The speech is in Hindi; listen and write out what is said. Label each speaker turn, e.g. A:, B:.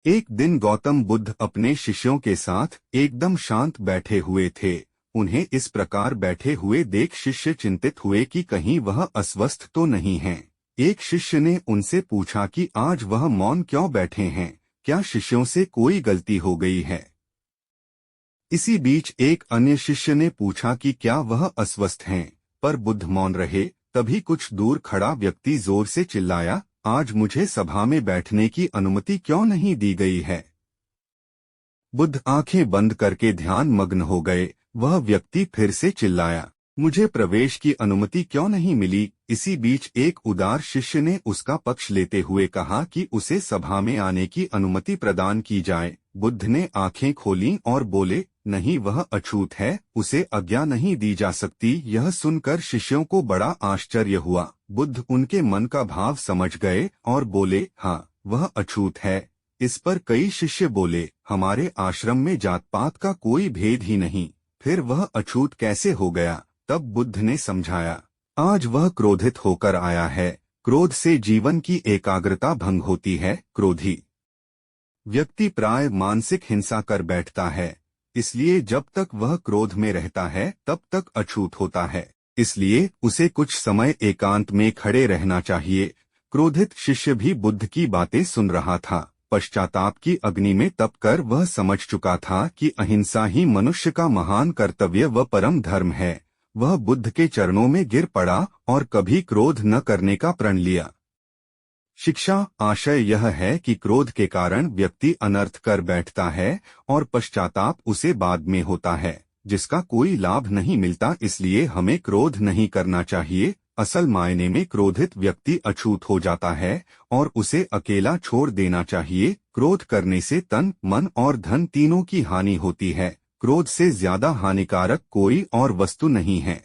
A: एक दिन गौतम बुद्ध अपने शिष्यों के साथ एकदम शांत बैठे हुए थे। उन्हें इस प्रकार बैठे हुए देख शिष्य चिंतित हुए कि कहीं वह अस्वस्थ तो नहीं हैं। एक शिष्य ने उनसे पूछा कि आज वह मौन क्यों बैठे हैं, क्या शिष्यों से कोई गलती हो गई है। इसी बीच एक अन्य शिष्य ने पूछा कि क्या वह अस्वस्थ हैं, पर बुद्ध मौन रहे। तभी कुछ दूर खड़ा व्यक्ति जोर से चिल्लाया, आज मुझे सभा में बैठने की अनुमति क्यों नहीं दी गई है। बुद्ध आंखें बंद करके ध्यान मग्न हो गए। वह व्यक्ति फिर से चिल्लाया, मुझे प्रवेश की अनुमति क्यों नहीं मिली। इसी बीच एक उदार शिष्य ने उसका पक्ष लेते हुए कहा कि उसे सभा में आने की अनुमति प्रदान की जाए। बुद्ध ने आंखें खोलीं और बोले, नहीं, वह अछूत है, उसे आज्ञा नहीं दी जा सकती। यह सुनकर शिष्यों को बड़ा आश्चर्य हुआ। बुद्ध उनके मन का भाव समझ गए और बोले, हाँ, वह अछूत है। इस पर कई शिष्य बोले, हमारे आश्रम में जात पात का कोई भेद ही नहीं, फिर वह अछूत कैसे हो गया। तब बुद्ध ने समझाया, आज वह क्रोधित होकर आया है। क्रोध से जीवन की एकाग्रता भंग होती है। क्रोधी व्यक्ति प्राय मानसिक हिंसा कर बैठता है, इसलिए जब तक वह क्रोध में रहता है तब तक अछूत होता है। इसलिए उसे कुछ समय एकांत में खड़े रहना चाहिए। क्रोधित शिष्य भी बुद्ध की बातें सुन रहा था। पश्चाताप की अग्नि में तपकर वह समझ चुका था कि अहिंसा ही मनुष्य का महान कर्तव्य व परम धर्म है। वह बुद्ध के चरणों में गिर पड़ा और कभी क्रोध न करने का प्रण लिया। शिक्षा आशय यह है कि क्रोध के कारण व्यक्ति अनर्थ कर बैठता है और पश्चाताप उसे बाद में होता है, जिसका कोई लाभ नहीं मिलता। इसलिए हमें क्रोध नहीं करना चाहिए। असल मायने में क्रोधित व्यक्ति अछूत हो जाता है और उसे अकेला छोड़ देना चाहिए। क्रोध करने से तन, मन और धन तीनों की हानि होती है। क्रोध से ज्यादा हानिकारक कोई और वस्तु नहीं है।